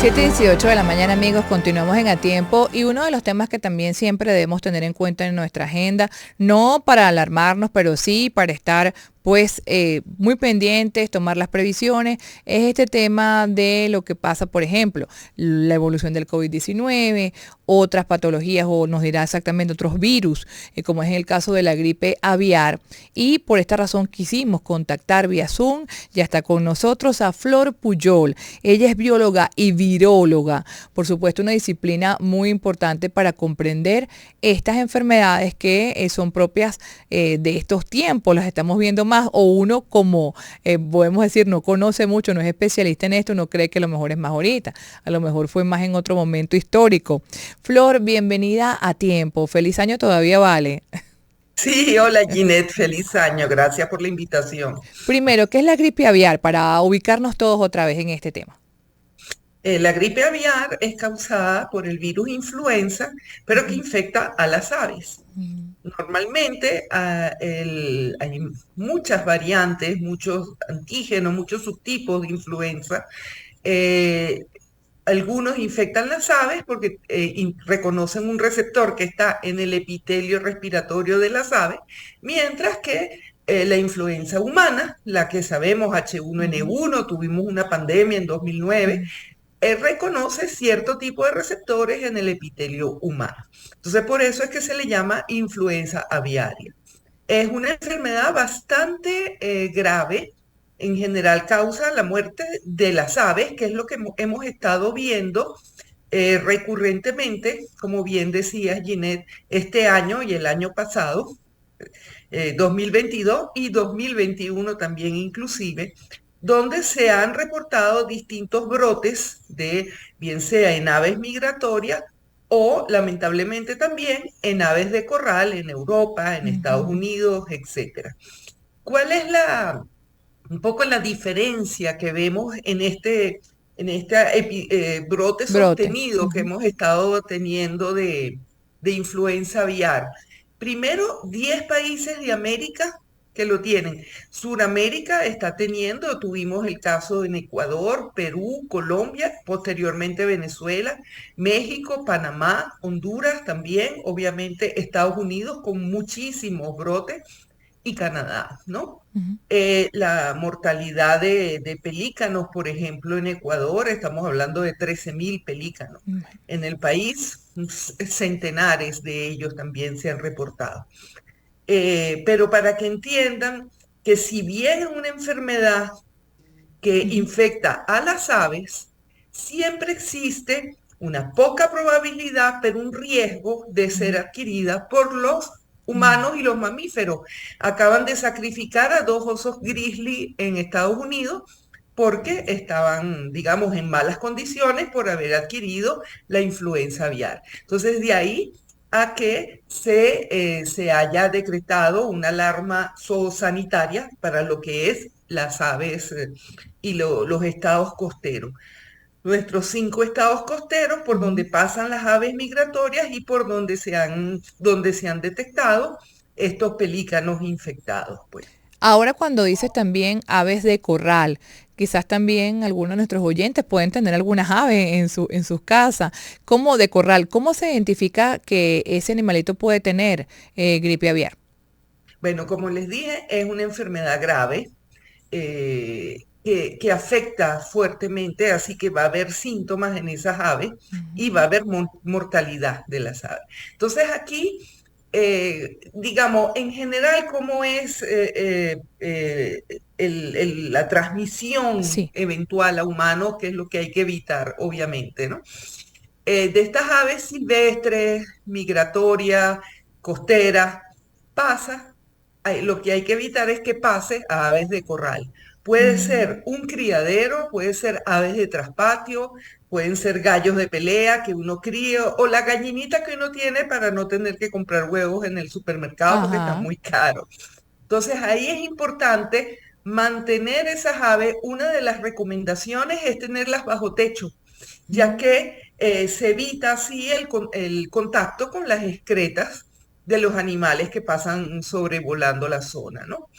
7:18 de la mañana, amigos, continuamos en A Tiempo y uno de los temas que también siempre debemos tener en cuenta en nuestra agenda, no para alarmarnos, pero sí para estar pues muy pendientes, tomar las previsiones, es este tema de lo que pasa, por ejemplo, la evolución del COVID-19, otras patologías o nos dirá exactamente otros virus, como es el caso de la gripe aviar. Y por esta razón quisimos contactar vía Zoom, ya está con nosotros a Flor Puyol. Ella es bióloga y viróloga, por supuesto una disciplina muy importante para comprender estas enfermedades que son propias de estos tiempos, las estamos viendo más o uno como podemos decir no conoce mucho, no es especialista en esto, no cree que a lo mejor es más ahorita, a lo mejor fue más en otro momento histórico. Flor, bienvenida a Tiempo, feliz año todavía vale. Sí, hola Ginette, feliz año, gracias por la invitación. Primero, ¿qué es la gripe aviar para ubicarnos todos otra vez en este tema? La gripe aviar es causada por el virus influenza, pero que infecta a las aves. Normalmente hay muchas variantes, muchos antígenos, muchos subtipos de influenza. Eh, Algunos infectan las aves porque reconocen un receptor que está en el epitelio respiratorio de las aves, mientras que la influenza humana, la que sabemos H1N1, tuvimos una pandemia en 2009, reconoce cierto tipo de receptores en el epitelio humano. Entonces, por eso es que se le llama influenza aviaria. Es una enfermedad bastante grave. En general causa la muerte de las aves, que es lo que hemos estado viendo recurrentemente, como bien decía Ginette, este año y el año pasado, 2022 y 2021 también inclusive, donde se han reportado distintos brotes de, bien sea en aves migratorias o lamentablemente también en aves de corral en Europa, en Estados Ujú. Unidos, etcétera. ¿Cuál es un poco la diferencia que vemos en este brote Brote. sostenido que Ujú. hemos estado teniendo de influenza aviar? Primero, 10 países de América que lo tienen. Suramérica está teniendo, tuvimos el caso en Ecuador, Perú, Colombia, posteriormente Venezuela, México, Panamá, Honduras también, obviamente Estados Unidos con muchísimos brotes y Canadá, ¿no? Ujú. La mortalidad de pelícanos, por ejemplo, en Ecuador, estamos hablando de 13.000 pelícanos. En el país, centenares de ellos también se han reportado. Pero para que entiendan que si bien es una enfermedad que Ujú. infecta a las aves, siempre existe una poca probabilidad, pero un riesgo de ser adquirida por los Ujú. humanos y los mamíferos. Acaban de sacrificar a dos osos grizzly en Estados Unidos porque estaban, digamos, en malas condiciones por haber adquirido la influenza aviar. Entonces, de ahí a que se haya decretado una alarma zoosanitaria para lo que es las aves y los estados costeros. Nuestros 5 estados costeros por donde Ujú. pasan las aves migratorias y por donde se han detectado estos pelícanos infectados, pues. Ahora cuando dices también aves de corral, quizás también algunos de nuestros oyentes pueden tener algunas aves en sus casas. ¿Cómo de corral? ¿Cómo se identifica que ese animalito puede tener gripe aviar? Bueno, como les dije, es una enfermedad grave que afecta fuertemente, así que va a haber síntomas en esas aves y va a haber mortalidad de las aves. Entonces aquí, digamos, en general, ¿cómo es la transmisión Sí. eventual a humanos? Que es lo que hay que evitar, obviamente, ¿no? De estas aves silvestres, migratorias, costeras, pasa, lo que hay que evitar es que pase a aves de corral. Puede ser Mm. un criadero, puede ser aves de traspatio, pueden ser gallos de pelea que uno críe o la gallinita que uno tiene para no tener que comprar huevos en el supermercado porque están Ajá. muy caros. Entonces ahí es importante mantener esas aves. Una de las recomendaciones es tenerlas bajo techo, ya Mm. que se evita así el contacto con las excretas de los animales que pasan sobrevolando la zona, ¿no?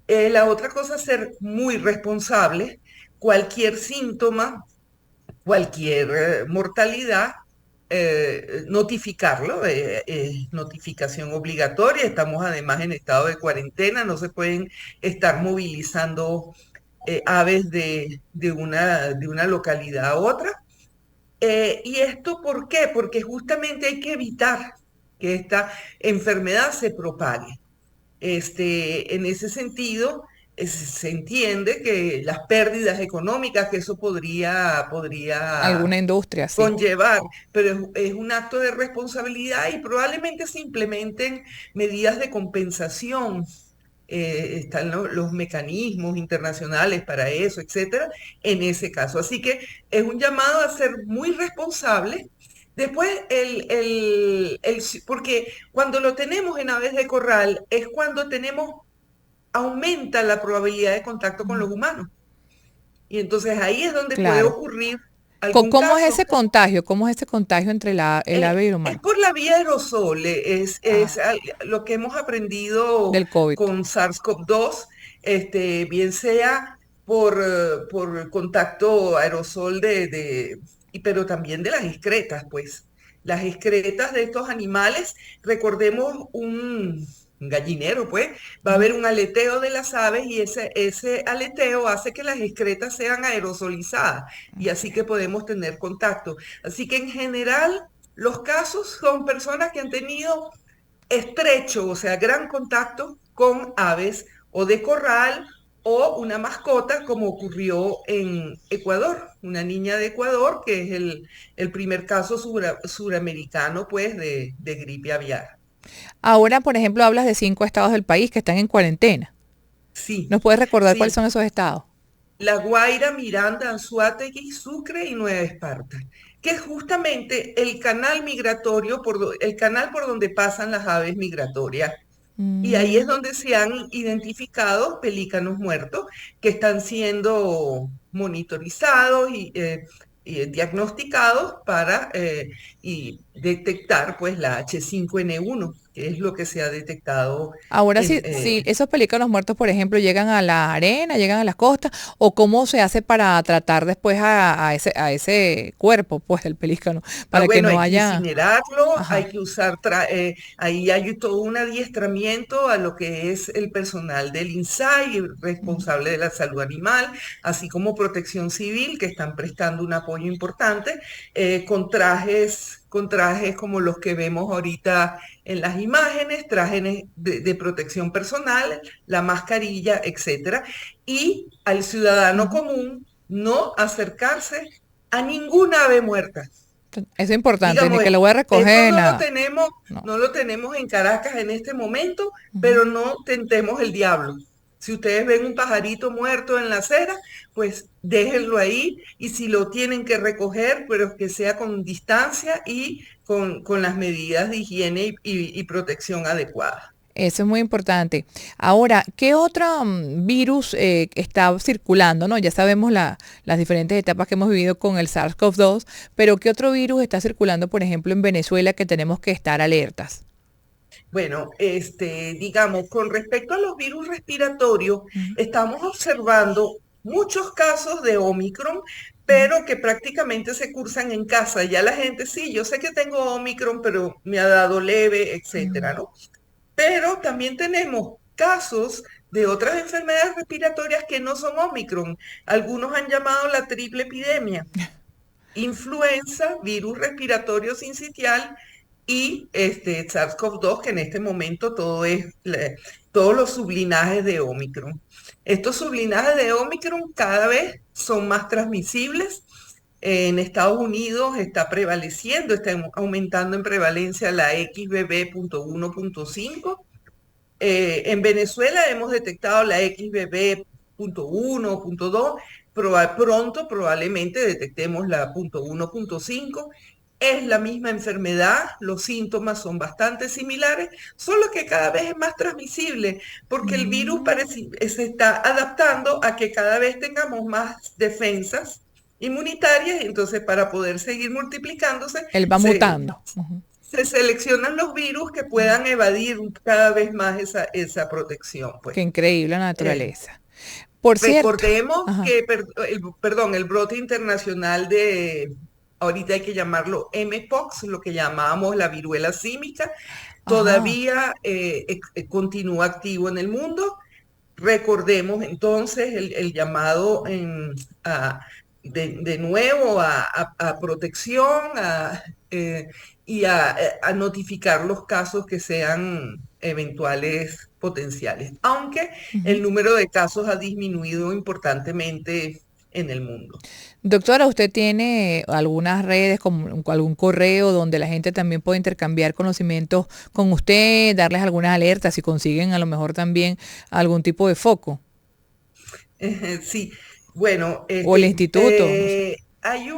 La otra cosa es ser muy responsable. Cualquier síntoma cualquier mortalidad, notificarlo, notificación obligatoria. Estamos además en estado de cuarentena, no se pueden estar movilizando aves de una localidad a otra. ¿Y esto por qué? Porque justamente hay que evitar que esta enfermedad se propague. En ese sentido, se entiende que las pérdidas económicas que eso podría Alguna industria, sí. conllevar, pero es un acto de responsabilidad y probablemente se implementen medidas de compensación. Están los mecanismos internacionales para eso, etcétera, en ese caso. Así que es un llamado a ser muy responsable. Después, porque cuando lo tenemos en aves de corral es cuando aumenta la probabilidad de contacto con los humanos. Y entonces ahí es donde puede Claro. ocurrir algún ¿Cómo es caso. ese contagio? ¿Cómo es ese contagio entre el ave y el Es humano? por la vía aerosol, Ah, lo que hemos aprendido del COVID. con SARS-CoV-2, bien sea por contacto aerosol pero también de las excretas, pues. Las excretas de estos animales, recordemos un gallinero, pues, va a Ujú. haber un aleteo de las aves y ese aleteo hace que las excretas sean aerosolizadas y así que podemos tener contacto. Así que en general los casos son personas que han tenido estrecho, o sea, gran contacto con aves o de corral o una mascota, como ocurrió en Ecuador, una niña de Ecuador, que es el primer caso suramericano, pues, de gripe aviar. Ahora, por ejemplo, hablas de 5 estados del país que están en cuarentena. Sí, ¿Nos puedes recordar cuáles sí. son esos estados? La Guaira, Miranda, Anzoátegui, Sucre y Nueva Esparta, que es justamente el canal migratorio, el canal por donde pasan las aves migratorias. Y ahí es Mm. donde se han identificado pelícanos muertos que están siendo monitorizados y diagnosticados para y detectar pues la H5N1, que es lo que se ha detectado Ahora en, sí, sí, esos pelícanos muertos, por ejemplo, llegan a la arena, llegan a las costas, o cómo se hace para tratar después a ese cuerpo, pues, del pelícano, para que Bueno, no hay que haya, incinerarlo, hay ajá. que ahí hay todo un adiestramiento a lo que es el personal del INSAI, Ujú. responsable de la salud animal, así como Protección Civil, que están prestando un apoyo importante, con trajes como los que vemos ahorita en las imágenes, trajes de protección personal, la mascarilla, etcétera, y al ciudadano Ujú. común no acercarse a ninguna ave muerta. Eso es importante, ni Digamos, que lo voy a esto recoger, nada. No. no lo tenemos en Caracas en este momento, Ujú. pero no tentemos el diablo. Si ustedes ven un pajarito muerto en la acera, pues déjenlo ahí y si lo tienen que recoger, pero que sea con distancia y con las medidas de higiene y protección adecuadas. Eso es muy importante. Ahora, ¿qué otro virus está circulando? ¿No? Ya sabemos las diferentes etapas que hemos vivido con el SARS-CoV-2, pero ¿qué otro virus está circulando, por ejemplo, en Venezuela que tenemos que estar alertas? Bueno, digamos, con respecto a los virus respiratorios, Ujú. estamos observando muchos casos de Omicron, Ujú. pero que prácticamente se cursan en casa. Ya la gente, sí, yo sé que tengo Omicron, pero me ha dado leve, etcétera, ¿no? Pero también tenemos casos de otras enfermedades respiratorias que no son Omicron. Algunos han llamado la triple epidemia: influenza, virus respiratorio sincitial y SARS-CoV-2, que en este momento todos los sublinajes de Omicron. Estos sublinajes de Omicron cada vez son más transmisibles. En Estados Unidos está prevaleciendo, está aumentando en prevalencia la XBB.1.5. En Venezuela hemos detectado la XBB.1.2. Pronto probablemente detectemos la .1.5. Es la misma enfermedad, los síntomas son bastante similares, solo que cada vez es más transmisible, porque el virus Mm. se está adaptando a que cada vez tengamos más defensas inmunitarias, y entonces para poder seguir multiplicándose, Él va mutando. Ujú. se seleccionan los virus que puedan evadir cada vez más esa protección, pues. Qué increíble la Eh, naturaleza. Por cierto. Recordemos Ajá. que, el brote internacional ahorita hay que llamarlo Mpox, lo que llamábamos la viruela símica, Ajá. todavía continúa activo en el mundo. Recordemos entonces el llamado de nuevo a protección y a notificar los casos que sean eventuales potenciales, aunque el Ujú. número de casos ha disminuido importantemente en el mundo. Doctora, ¿usted tiene algunas redes, como algún correo donde la gente también puede intercambiar conocimientos con usted, darles algunas alertas si consiguen a lo mejor también algún tipo de foco? Sí, bueno, O el instituto, no sé. hay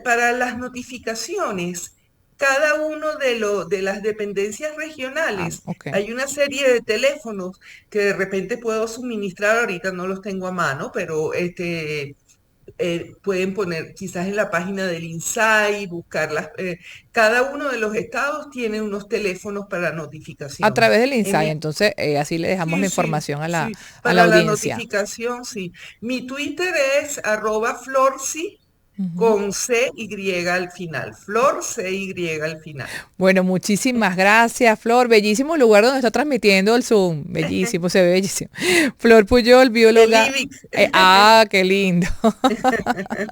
para las notificaciones, cada uno de las dependencias Ah, regionales, ok. hay una serie de teléfonos que de repente puedo suministrar, ahorita no los tengo a mano, pero pueden poner quizás en la página del INSAI, buscarlas. Cada uno de los estados tiene unos teléfonos para A notificaciones. través del En insight, mi, entonces así le dejamos sí, la sí, información sí, a la para la audiencia. notificación, sí. Mi Twitter es @florsi Ujú. con CY al final. Flor CY al final. Bueno, muchísimas gracias, Flor. Bellísimo lugar donde está transmitiendo el Zoom. Bellísimo, se ve bellísimo. Flor Puyol, El bióloga. IBIX. Qué lindo.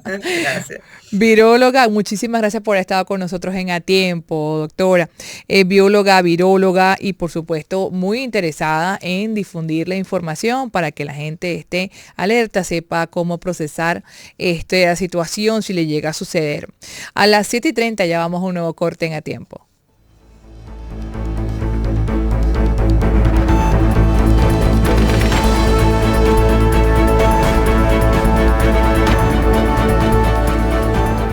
Gracias. Viróloga, muchísimas gracias por haber estado con nosotros en A Tiempo, doctora. Bióloga, viróloga y por supuesto muy interesada en difundir la información para que la gente esté alerta, sepa cómo procesar esta situación si le llega a suceder. A las 7:30 ya vamos a un nuevo corte en A Tiempo.